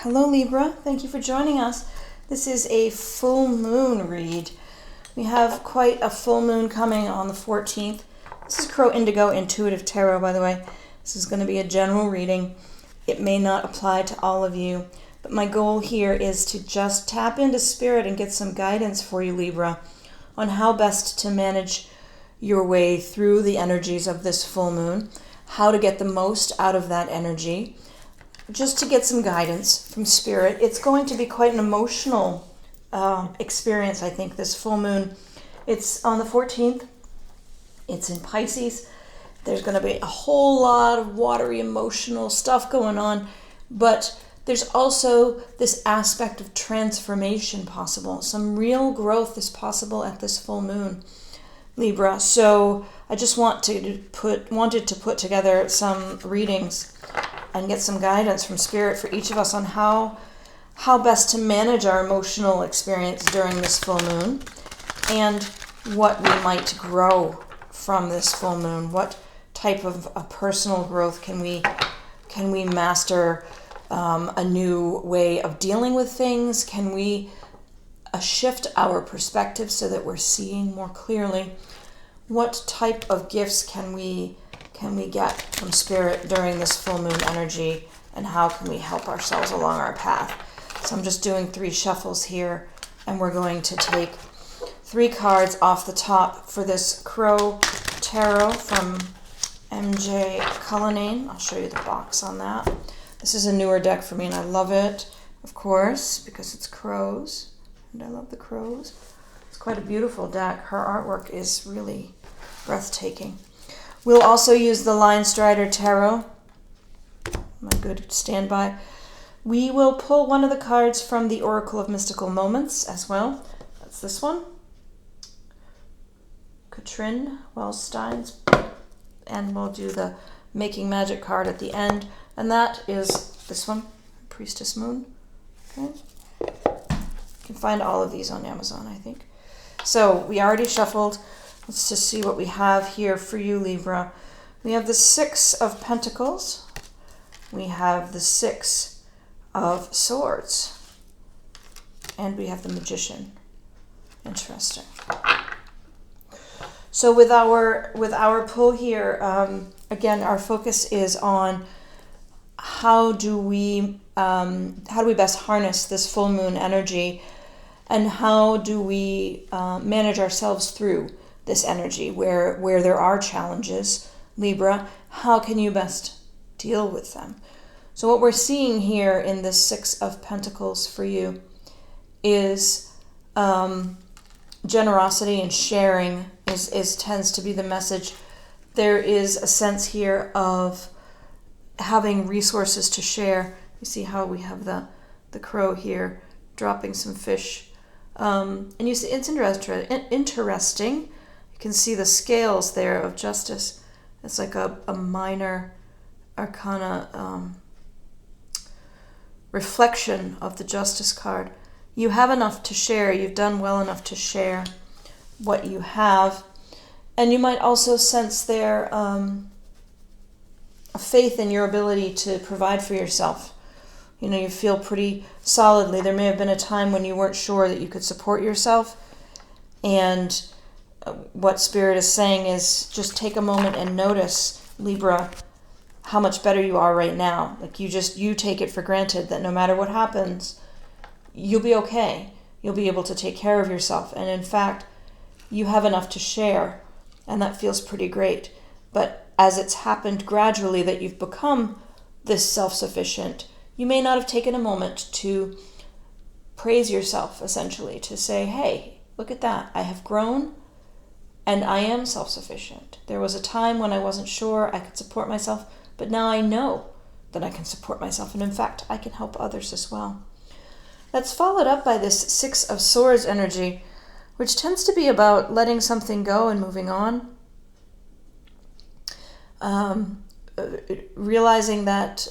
Hello Libra, thank you for joining us. This is a full moon read. We have quite a full moon coming on the 14th. This is Crow Indigo Intuitive Tarot, by the way. This is going to be a general reading. It may not apply to all of you, but my goal here is to just tap into spirit and get some guidance for you, Libra, on how best to manage your way through the energies of this full moon, how to get the most out of that energy, just to get some guidance from spirit. It's going to be quite an emotional experience, I think, this full moon. It's on the 14th. It's in Pisces. There's going to be a whole lot of watery, emotional stuff going on, but there's also this aspect of transformation possible. Some real growth is possible at this full moon, Libra. So I just wanted to put together some readings and get some guidance from spirit for each of us on how best to manage our emotional experience during this full moon, and what we might grow from this full moon. What type of a personal growth can we master? A new way of dealing with things? Can we shift our perspective so that we're seeing more clearly? What type of gifts can we get from spirit during this full moon energy, and how can we help ourselves along our path? So I'm just doing 3 shuffles here, and we're going to take 3 cards off the top for this Crow Tarot from MJ Cullinane. I'll show you the box on that. This is a newer deck for me, and I love it, of course, because it's crows, and I love the crows. It's quite a beautiful deck. Her artwork is really breathtaking. We'll also use the Linestrider Tarot, my good standby. We will pull one of the cards from the Oracle of Mystical Moments as well. That's this one. Katrin Wellstein's. And we'll do the Making Magic card at the end. And that is this one, Priestess Moon. Okay. You can find all of these on Amazon, I think. So we already shuffled. Let's just see what we have here for you, Libra. We have the 6 of Pentacles. We have the 6 of Swords. And we have the Magician. Interesting. So with our pull here, again, our focus is on how do we best harness this full moon energy, and how do we manage ourselves through this energy where there are challenges, Libra. How can you best deal with them? So what we're seeing here in this 6 of Pentacles for you is generosity and sharing tends to be the message. There is a sense here of having resources to share. You see how we have the crow here dropping some fish. And you see it's interesting. You can see the scales there of justice. It's like a minor arcana reflection of the Justice card. You have enough to share. You've done well enough to share what you have. And you might also sense there a faith in your ability to provide for yourself. You know, you feel pretty solidly. There may have been a time when you weren't sure that you could support yourself. And what Spirit is saying is just take a moment and notice, Libra, how much better you are right now. Like you take it for granted that no matter what happens, you'll be okay. You'll be able to take care of yourself. And in fact, you have enough to share. And that feels pretty great. But as it's happened gradually that you've become this self-sufficient, you may not have taken a moment to praise yourself, essentially, to say, hey, look at that. I have grown and I am self-sufficient. There was a time when I wasn't sure I could support myself, but now I know that I can support myself. And in fact, I can help others as well. That's followed up by this 6 of Swords energy, which tends to be about letting something go and moving on. Realizing that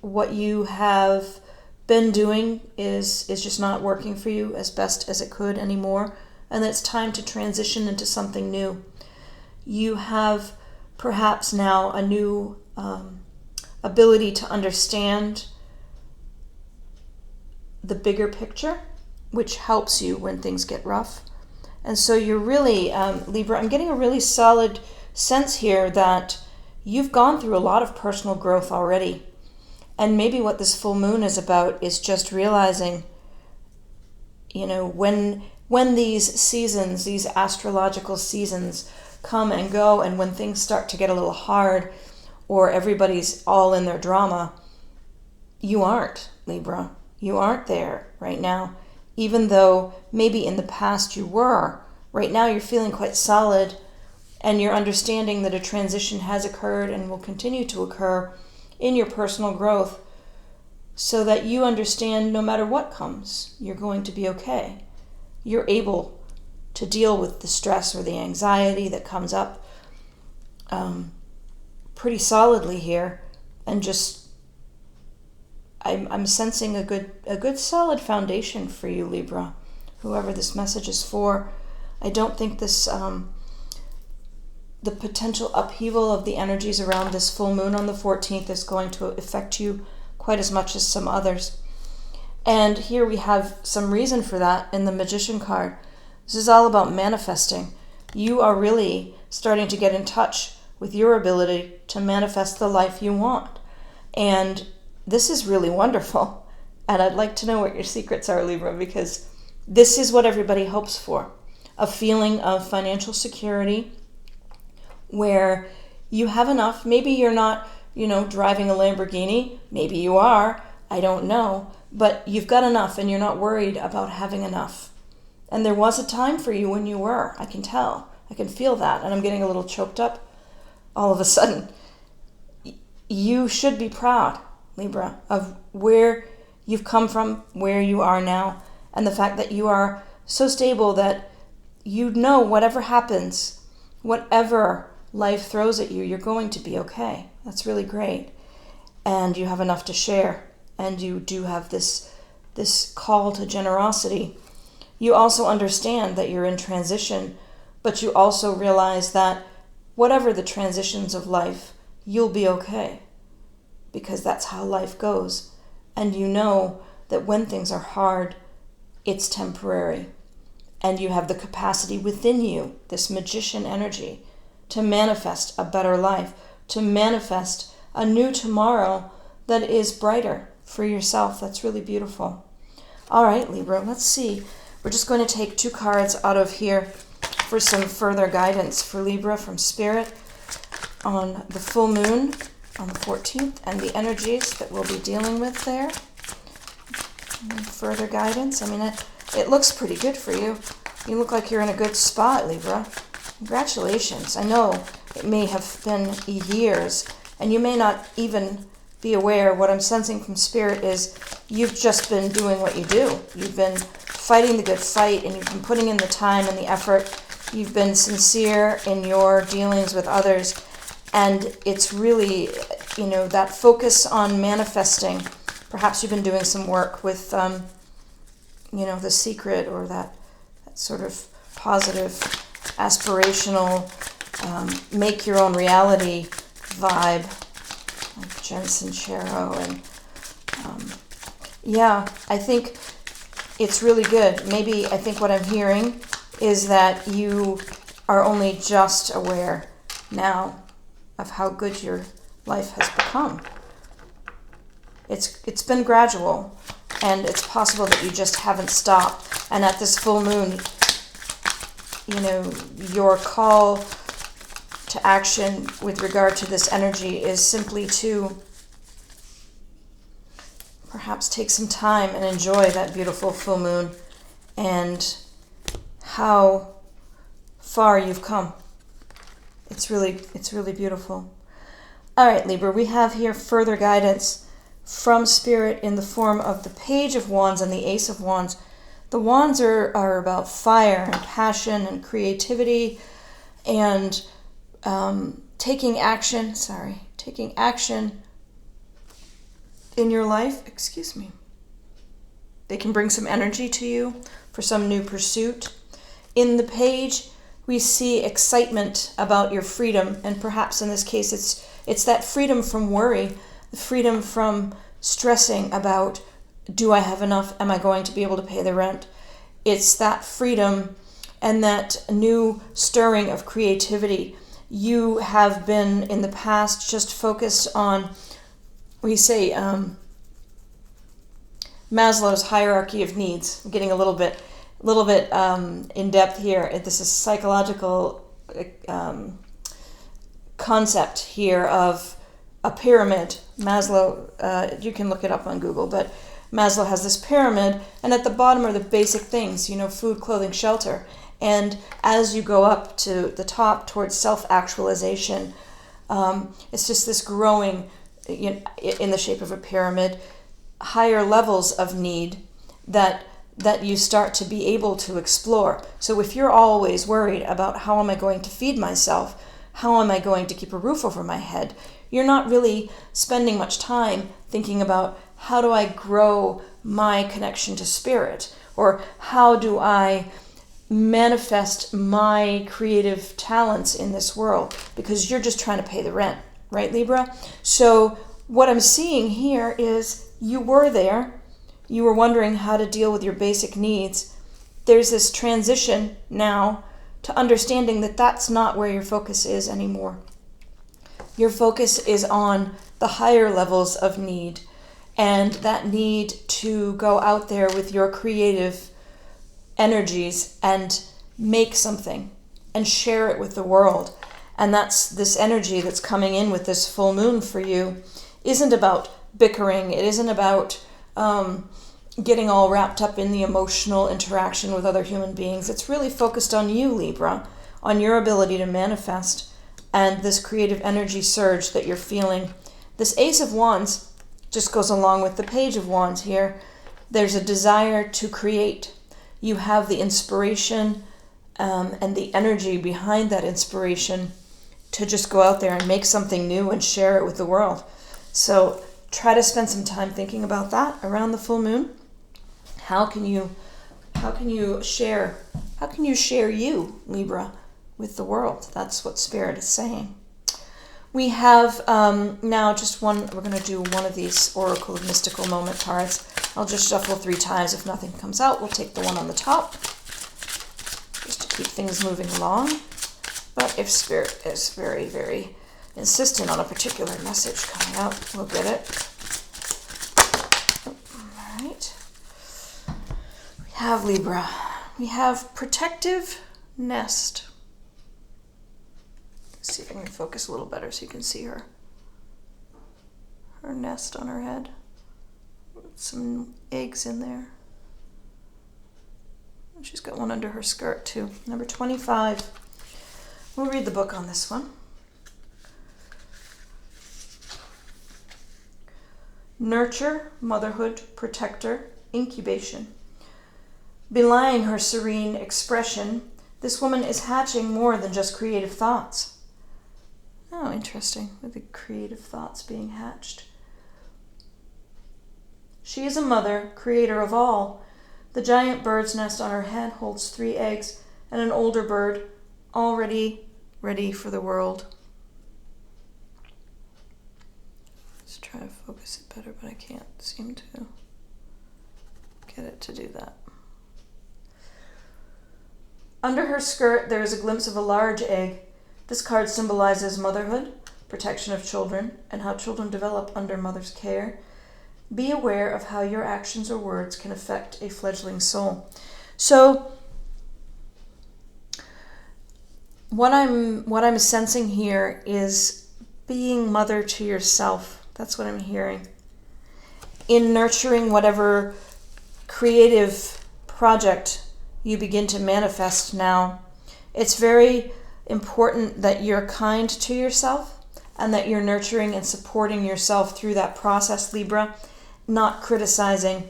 what you have been doing is just not working for you as best as it could anymore, and that it's time to transition into something new. You have perhaps now a new ability to understand the bigger picture, which helps you when things get rough. And so you're really, Libra, I'm getting a really solid sense here that you've gone through a lot of personal growth already. And maybe what this full moon is about is just realizing, you know, when these seasons, these astrological seasons come and go, and when things start to get a little hard or everybody's all in their drama, you aren't, Libra. You aren't there right now. Even though maybe in the past you were, right now you're feeling quite solid, and you're understanding that a transition has occurred and will continue to occur in your personal growth, so that you understand no matter what comes, you're going to be okay. You're able to deal with the stress or the anxiety that comes up pretty solidly here, and just I'm sensing a good solid foundation for you, Libra, whoever this message is for. I don't think this the potential upheaval of the energies around this full moon on the 14th is going to affect you quite as much as some others. And here we have some reason for that in the Magician card. This is all about manifesting. You are really starting to get in touch with your ability to manifest the life you want. And this is really wonderful. And I'd like to know what your secrets are, Libra, because this is what everybody hopes for. A feeling of financial security where you have enough. Maybe you're not, driving a Lamborghini. Maybe you are. I don't know. But you've got enough and you're not worried about having enough. And there was a time for you when you were. I can tell. I can feel that. And I'm getting a little choked up all of a sudden. You should be proud, Libra, of where you've come from, where you are now, and the fact that you are so stable that you know whatever happens, whatever life throws at you, you're going to be okay. That's really great. And you have enough to share, and you do have this call to generosity. You also understand that you're in transition, but you also realize that whatever the transitions of life, you'll be okay, because that's how life goes. And you know that when things are hard, it's temporary. And you have the capacity within you, this magician energy, to manifest a better life, to manifest a new tomorrow that is brighter for yourself. That's really beautiful. All right, Libra, let's see. We're just going to take 2 cards out of here for some further guidance for Libra from Spirit on the full moon on the 14th and the energies that we'll be dealing with there. Further guidance. I mean, it looks pretty good for you. You look like you're in a good spot, Libra. Congratulations. I know it may have been years, and you may not even be aware. What I'm sensing from Spirit is you've just been doing what you do. You've been fighting the good fight, and you've been putting in the time and the effort. You've been sincere in your dealings with others, and it's really, that focus on manifesting. Perhaps you've been doing some work with, The Secret, or that sort of positive, aspirational, make your own reality vibe, like Jensen Shero. And I think it's really good. Maybe I think what I'm hearing is that you are only just aware now of how good your life has become. It's been gradual, and it's possible that you just haven't stopped. And at this full moon, your call to action with regard to this energy is simply to perhaps take some time and enjoy that beautiful full moon and how far you've come. It's really beautiful. All right, Libra, we have here further guidance from Spirit in the form of the Page of Wands and the Ace of Wands. The Wands are about fire and passion and creativity and taking action in your life. Excuse me. They can bring some energy to you for some new pursuit. In the Page, we see excitement about your freedom, and perhaps in this case it's that freedom from worry, the freedom from stressing about do I have enough? Am I going to be able to pay the rent? It's that freedom and that new stirring of creativity. You have been in the past just focused on, we say, Maslow's hierarchy of needs. I'm getting a little bit in depth here. This is psychological concept here of a pyramid. Maslow, you can look it up on Google, but Maslow has this pyramid, and at the bottom are the basic things, food, clothing, shelter. And as you go up to the top towards self-actualization, it's just this growing, in the shape of a pyramid, higher levels of need that you start to be able to explore. So if you're always worried about how am I going to feed myself, how am I going to keep a roof over my head, you're not really spending much time thinking about how do I grow my connection to spirit, or how do I manifest my creative talents in this world, because you're just trying to pay the rent, right, Libra? So what I'm seeing here is you were there, you were wondering how to deal with your basic needs. There's this transition now to understanding that that's not where your focus is anymore. Your focus is on the higher levels of need, and that need to go out there with your creative energies and make something and share it with the world. And that's this energy that's coming in with this full moon for you. Isn't about bickering. It isn't about getting all wrapped up in the emotional interaction with other human beings. It's really focused on you, Libra, on your ability to manifest and this creative energy surge that you're feeling. This Ace of Wands just goes along with the Page of Wands here. There's a desire to create. You have the inspiration and the energy behind that inspiration to just go out there and make something new and share it with the world. So try to spend some time thinking about that around the full moon. How can you share you, Libra, with the world? That's what Spirit is saying. We have now just one. We're going to do one of these Oracle of Mystical Moment cards. I'll just shuffle 3 times. If nothing comes out, we'll take the one on the top, just to keep things moving along. But if Spirit is very, very insistent on a particular message coming out, we'll get it. All right. We have Libra. We have Protective Nest. Let's see if I can focus a little better so you can see her nest on her head. Some eggs in there. And she's got one under her skirt too. Number 25. We'll read the book on this one. Nurture, motherhood, protector, incubation. Belying her serene expression, this woman is hatching more than just creative thoughts. Oh, interesting, with the creative thoughts being hatched. She is a mother, creator of all. The giant bird's nest on her head holds 3 eggs and an older bird already ready for the world. Let's try to focus it better, but I can't seem to get it to do that. Under her skirt, there is a glimpse of a large egg. This card symbolizes motherhood, protection of children, and how children develop under mother's care. Be aware of how your actions or words can affect a fledgling soul. So, what I'm sensing here is being mother to yourself. That's what I'm hearing. In nurturing whatever creative project you begin to manifest now, it's very important that you're kind to yourself and that you're nurturing and supporting yourself through that process, Libra, not criticizing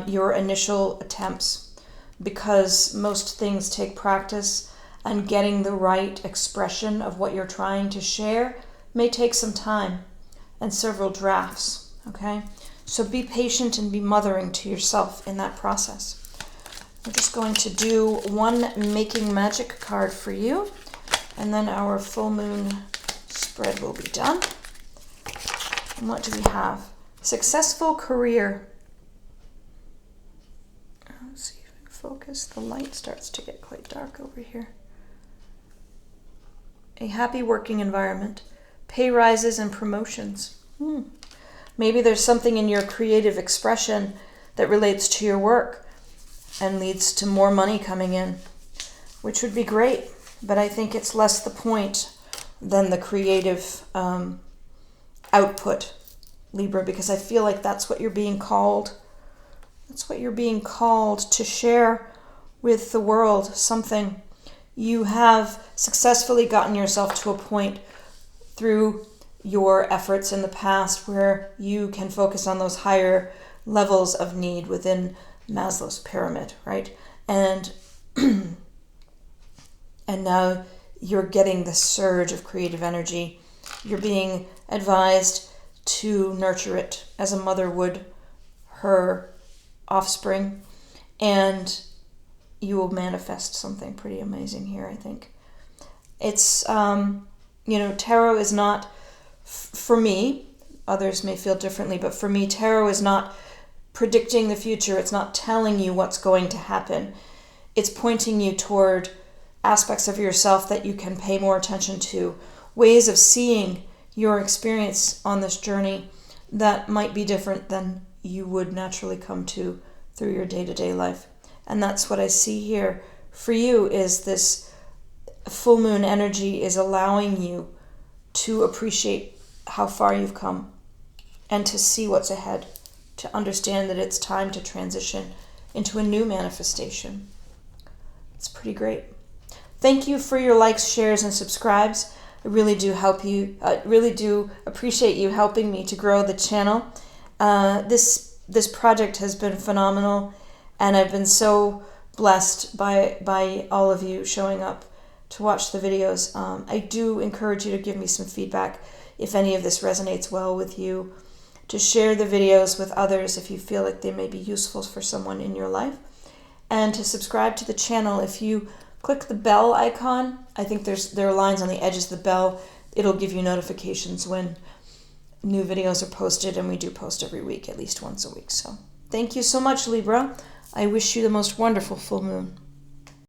your initial attempts, because most things take practice, and getting the right expression of what you're trying to share may take some time and several drafts, okay? So be patient and be mothering to yourself in that process. I'm just going to do one Making Magic card for you, and then our full moon spread will be done. And what do we have? Successful career. Let's see if I can focus. The light starts to get quite dark over here. A happy working environment. Pay rises and promotions. Maybe there's something in your creative expression that relates to your work and leads to more money coming in, which would be great. But I think it's less the point than the creative output, Libra, because I feel like that's what you're being called. That's what you're being called to share with the world, something. You have successfully gotten yourself to a point through your efforts in the past where you can focus on those higher levels of need within Maslow's pyramid, right? And now you're getting the surge of creative energy. You're being advised to nurture it as a mother would her offspring, and you will manifest something pretty amazing here, I think. It's, tarot is not, for me, others may feel differently, but for me, tarot is not predicting the future. It's not telling you what's going to happen. It's pointing you toward aspects of yourself that you can pay more attention to, ways of seeing your experience on this journey that might be different than you would naturally come to through your day-to-day life. And that's what I see here for you, is this full moon energy is allowing you to appreciate how far you've come and to see what's ahead, to understand that it's time to transition into a new manifestation. It's pretty great. Thank you for your likes, shares, and subscribes. I really do appreciate you helping me to grow the channel. This project has been phenomenal, and I've been so blessed by all of you showing up to watch the videos. I do encourage you to give me some feedback if any of this resonates well with you, to share the videos with others if you feel like they may be useful for someone in your life, and to subscribe to the channel. If you click the bell icon, I think there are lines on the edges of the bell. It'll give you notifications when new videos are posted, and we do post every week, at least once a week. So thank you so much, Libra. I wish you the most wonderful full moon.